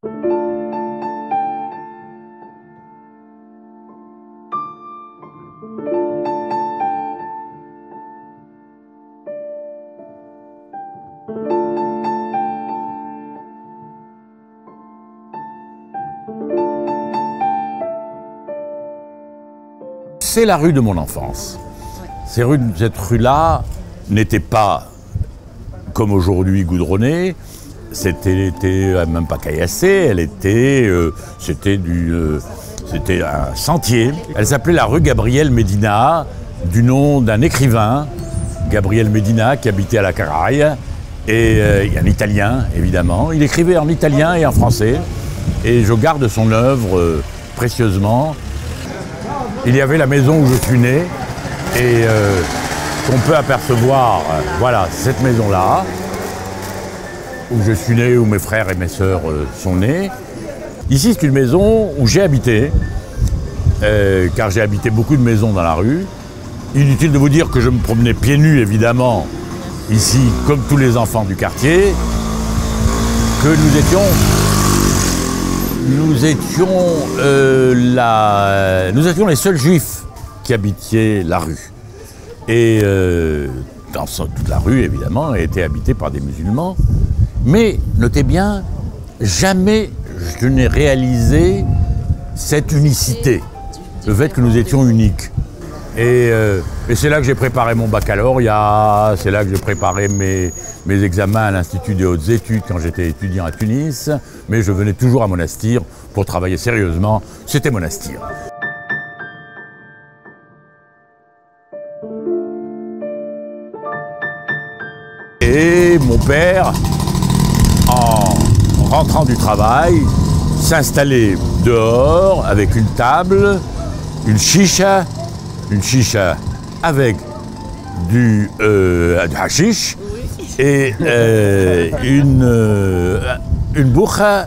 C'est la rue de mon enfance. Cette rue-là n'était pas, comme aujourd'hui, goudronnée. C'était même pas caillassé, c'était un sentier. Elle s'appelait la rue Gabriel Medina, du nom d'un écrivain, Gabriel Medina, qui habitait à la Caraïbe, et un Italien, évidemment. Il écrivait en italien et en français, et je garde son œuvre précieusement. Il y avait la maison où je suis né, et qu'on peut apercevoir, voilà, cette maison-là, où je suis né, où mes frères et mes sœurs sont nés. Ici, c'est une maison où j'ai habité, car j'ai habité beaucoup de maisons dans la rue. Inutile de vous dire que je me promenais pieds nus, évidemment, ici, comme tous les enfants du quartier, que nous étions les seuls juifs qui habitaient la rue. Et toute la rue, évidemment, était habitée par des musulmans. Mais, notez bien, jamais je n'ai réalisé cette unicité, le fait que nous étions uniques. Et c'est là que j'ai préparé mon baccalauréat, c'est là que j'ai préparé mes examens à l'Institut des hautes études quand j'étais étudiant à Tunis. Mais je venais toujours à Monastir pour travailler sérieusement. C'était Monastir. Et mon père, en rentrant du travail, s'installait dehors avec une table, une chicha avec du hashish et une bourra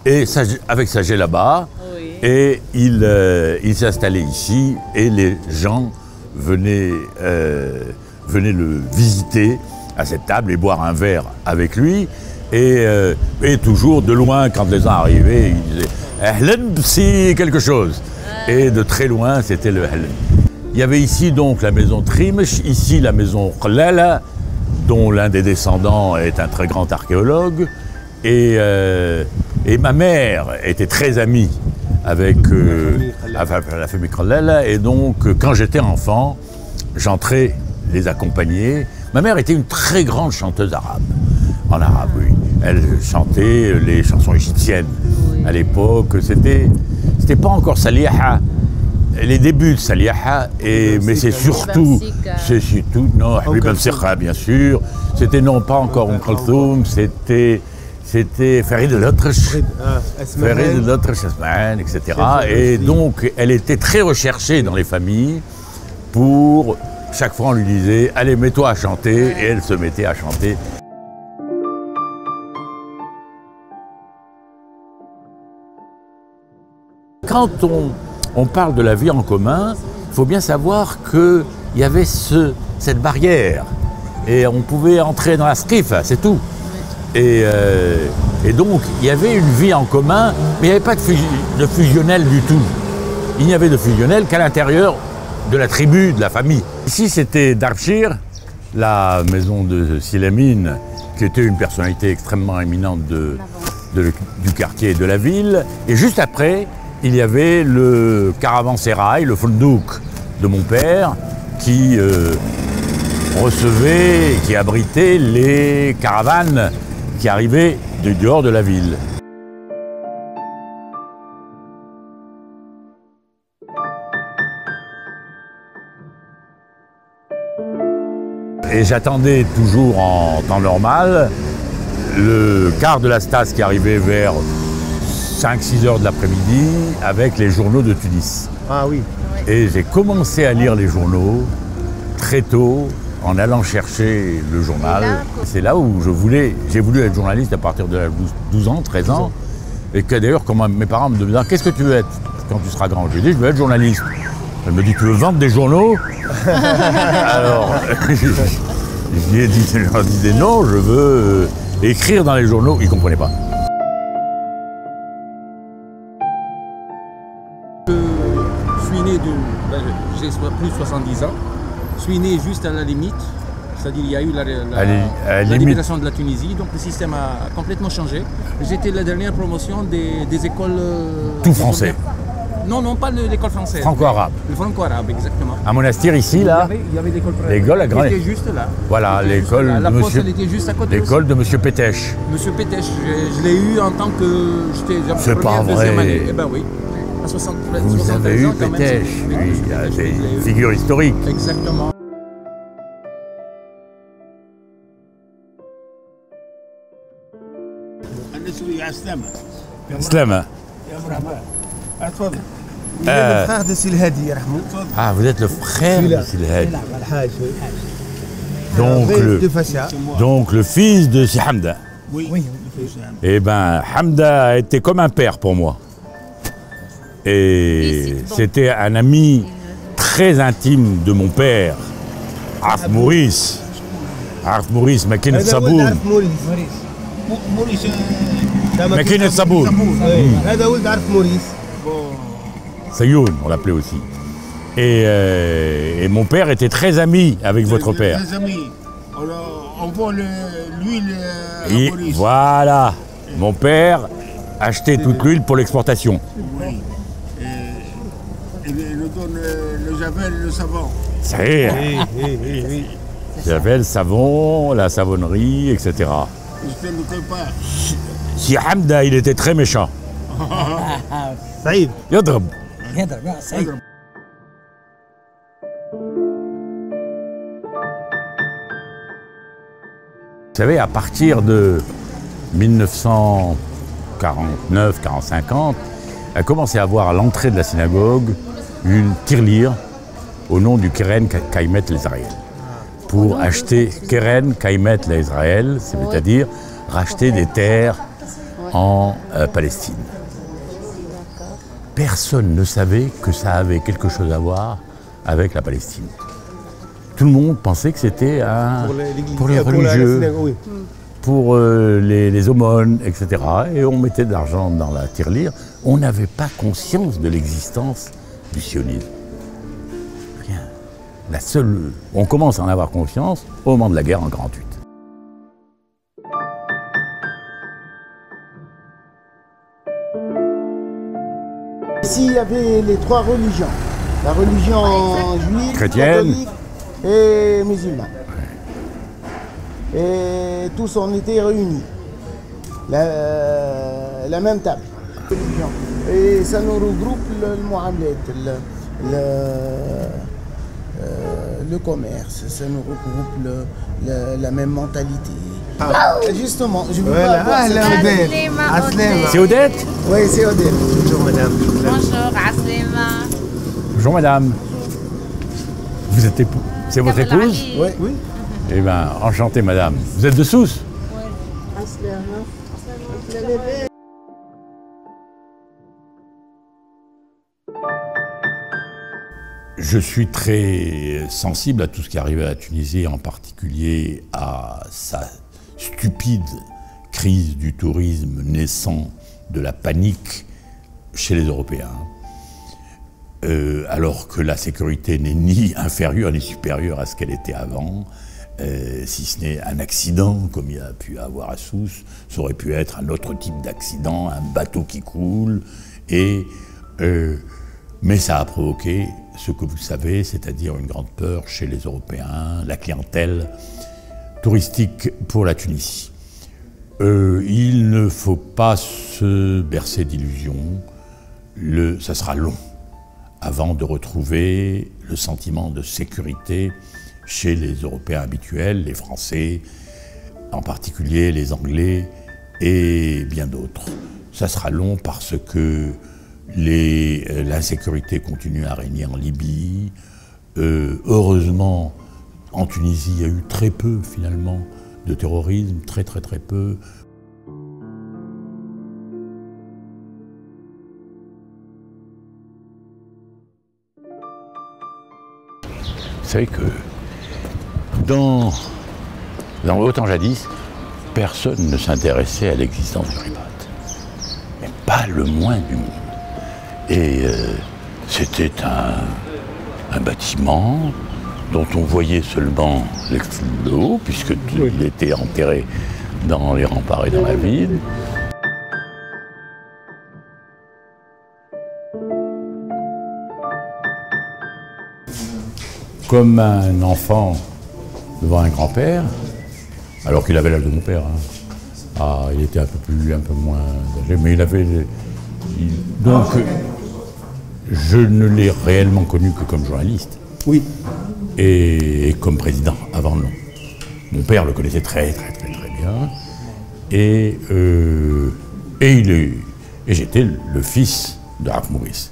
et avec sa djellaba. Oui. Et il s'installait ici et les gens venaient le visiter à cette table et boire un verre avec lui. Et toujours de loin, quand les gens arrivaient, ils disaient « Ahlan b'si quelque chose ». Et de très loin, c'était le Ahlan. Il y avait ici donc la maison Trimch, ici la maison Qlala, dont l'un des descendants est un très grand archéologue. Et ma mère était très amie avec la famille Qlala. Et donc, quand j'étais enfant, j'entrais les accompagner. Ma mère était une très grande chanteuse arabe. En arabe, oui. Elle chantait les chansons égyptiennes. Oui. À l'époque, c'était pas encore Saliha. Les débuts de Saliha, mais c'est surtout, non, Habib al-Sikha, bien sûr. C'était non pas encore Kalthoum, c'était Farid el-Atrash, etc. Et donc, elle était très recherchée dans les familles pour, chaque fois on lui disait, allez, mets-toi à chanter, et elle se mettait à chanter. Quand on parle de la vie en commun, il faut bien savoir qu'il y avait cette barrière. Et on pouvait entrer dans la skifa, c'est tout. Et donc, il y avait une vie en commun, mais il n'y avait pas de fusionnel du tout. Il n'y avait de fusionnel qu'à l'intérieur de la tribu, de la famille. Ici, c'était Darbshir, la maison de Silamine, qui était une personnalité extrêmement éminente du quartier et de la ville. Et juste après, il y avait le caravansérail, le fondouk de mon père, qui recevait, qui abritait les caravanes qui arrivaient du dehors de la ville. Et j'attendais toujours en temps normal le quart de la Stas qui arrivait vers 5-6 heures de l'après-midi avec les journaux de Tunis. Ah oui. Et j'ai commencé à lire les journaux très tôt en allant chercher le journal. C'est là où j'ai voulu être journaliste à partir de 12 ans, 13 ans. Et que d'ailleurs, quand mes parents me demandaient « Qu'est-ce que tu veux être quand tu seras grand ?» J'ai dit « Je veux être journaliste ». Elle me dit « Tu veux vendre des journaux ?» Alors, je leur disais « Non, je veux écrire dans les journaux ». Ils ne comprenaient pas. né j'ai plus de 70 ans. Je suis né juste à la limite. C'est-à-dire qu'il y a eu la libération de la Tunisie, donc le système a complètement changé. J'étais la dernière promotion des écoles... Tout français. Non, pas l'école française. Franco-arabe. Le franco-arabe, exactement. À Monastir, ici, là, il y avait l'école, la grande... était juste là. Voilà, l'école de monsieur... était juste à côté. L'école de monsieur Pétèche. Monsieur Pétèche, je l'ai eu en tant que... C'est pas vrai. Eh ben oui. À 60, vous avez eu Pétèche, oui, c'est une figure historique. Exactement. Slama. le frère de Silhadi, Ah, vous êtes le frère de Silhadi. Donc le fils de Si Hamda. Oui. Eh bien, Hamda a été comme un père pour moi. Et c'était un ami très intime de mon père, Arf Maurice. Arf Maurice, Makinet Saboun. Makinet Saboun. Sayoun, on l'appelait aussi. Et mon père était très ami avec votre père. Très ami. On vend l'huile à Maurice. Voilà. Mon père achetait toute l'huile pour l'exportation. Oui. Et nous donne le javel et le savon. C'est Oui. J'avais le savon, la savonnerie, etc. Je ne connais pas. Si Hamda, il était très méchant. Saïd. Yadrab. Vous savez, à partir de 1949, 40-50, a commencé à avoir à l'entrée de la synagogue une tirelire au nom du Keren Kaimet l'Israël. Pour acheter Keren Kaimet l'Israël, c'est-à-dire racheter des terres en Palestine. Personne ne savait que ça avait quelque chose à voir avec la Palestine. Tout le monde pensait que c'était pour les religieux, pour les aumônes, etc. Et on mettait de l'argent dans la tirelire. On n'avait pas conscience de l'existence du sionisme. Rien. On commence à en avoir conscience au moment de la guerre en 1948. Ici, il y avait les trois religions. La religion juive, chrétienne catholique et musulmane. Et tous on était réunis. La même table. Et ça nous regroupe le muamalat, le commerce, ça nous regroupe la même mentalité. Justement, je veux pas C'est Odette? Oui, c'est Odette. Bonjour madame. Bonjour, Aslema. Bonjour madame. Vous êtes c'est votre épouse? Oui. Eh bien, enchanté madame. Vous êtes de Sousse? Je suis très sensible à tout ce qui arrive à la Tunisie, en particulier à sa stupide crise du tourisme naissant de la panique chez les Européens. Alors que la sécurité n'est ni inférieure ni supérieure à ce qu'elle était avant, si ce n'est un accident, comme il y a pu avoir à Sousse, ça aurait pu être un autre type d'accident, un bateau qui coule, mais ça a provoqué ce que vous savez, c'est-à-dire une grande peur chez les Européens, la clientèle touristique pour la Tunisie. Il ne faut pas se bercer d'illusions, ça sera long avant de retrouver le sentiment de sécurité chez les Européens habituels, les Français, en particulier les Anglais et bien d'autres. Ça sera long parce que l'insécurité continue à régner en Libye. Heureusement, en Tunisie, il y a eu très peu, finalement, de terrorisme, très peu. Vous savez que dans autant jadis, personne ne s'intéressait à l'existence du ribat. Mais pas le moins du monde. Et C'était un bâtiment dont on voyait seulement l'extrême de haut, puisqu'il était enterré dans les remparts et dans la ville. Comme un enfant devant un grand-père, alors qu'il avait l'âge de mon père. Il était un peu moins âgé, mais donc, je ne l'ai réellement connu que comme journaliste. Oui. Et comme président, avant non. Mon père le connaissait très bien. Et j'étais le fils de Rav Maurice.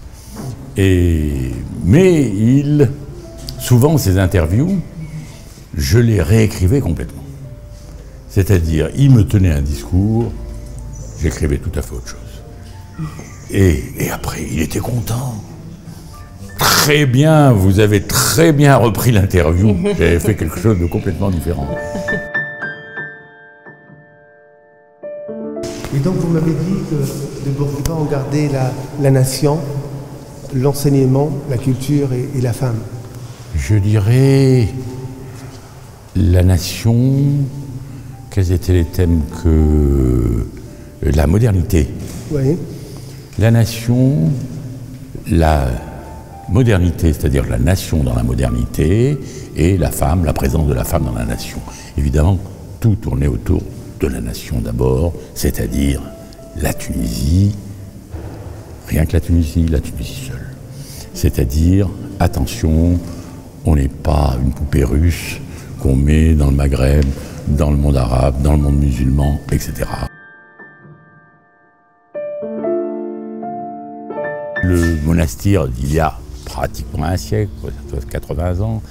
Mais souvent, ces interviews, je les réécrivais complètement. C'est-à-dire, il me tenait un discours, j'écrivais tout à fait autre chose. Et après, il était content. Très bien, vous avez très bien repris l'interview. J'avais fait quelque chose de complètement différent. Et donc vous m'avez dit que les Bourguiba ont gardé la nation, l'enseignement, la culture et la femme. Je dirais la nation, quels étaient les thèmes que... La modernité. Oui. La nation, la modernité, c'est-à-dire la nation dans la modernité, et la femme, la présence de la femme dans la nation. Évidemment, tout tournait autour de la nation d'abord, c'est-à-dire la Tunisie, rien que la Tunisie seule. C'est-à-dire, attention, on n'est pas une poupée russe qu'on met dans le Maghreb, dans le monde arabe, dans le monde musulman, etc. Le monastère, d'il y a pratiquement un siècle, 80 ans,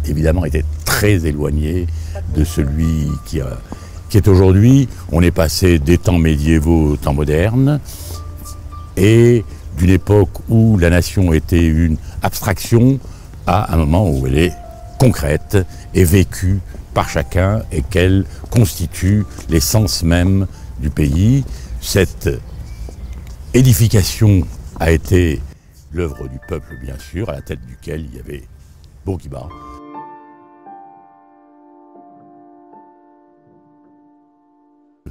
évidemment était très éloigné de celui qui est aujourd'hui. On est passé des temps médiévaux aux temps modernes et d'une époque où la nation était une abstraction à un moment où elle est concrète et vécue par chacun et qu'elle constitue l'essence même du pays. Cette édification a été l'œuvre du peuple, bien sûr, à la tête duquel il y avait Bourguiba.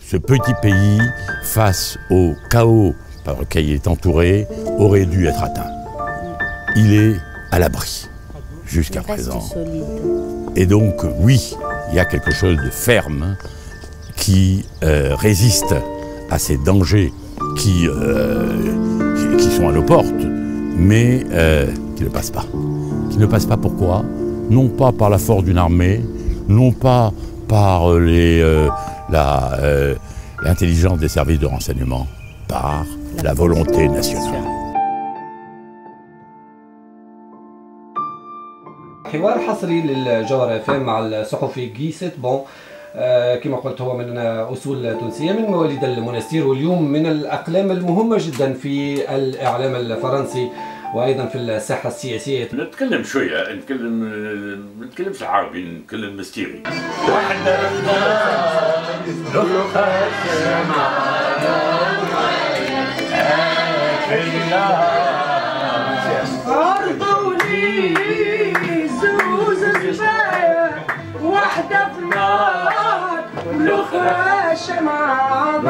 Ce petit pays, face au chaos par lequel il est entouré, aurait dû être atteint. Il est à l'abri, jusqu'à présent. Et donc, oui, il y a quelque chose de ferme qui résiste à ces dangers qui sont à nos portes, mais qui ne passent pas. Qui ne passent pas pourquoi? Non pas par la force d'une armée, non pas par l'intelligence des services de renseignement, par la volonté nationale. حوار حصري للجوهرة FM مع الصحفي جيست بون كما قلت هو من أصول تونسية من مواليد المونستير واليوم من الأقلام المهمة جدا في الإعلام الفرنسي وأيضا في الساحة السياسية. نتكلم شوية، ما نتكلمش عربي، نتكلم مستيري. واحدة في النار والأخرى شمعة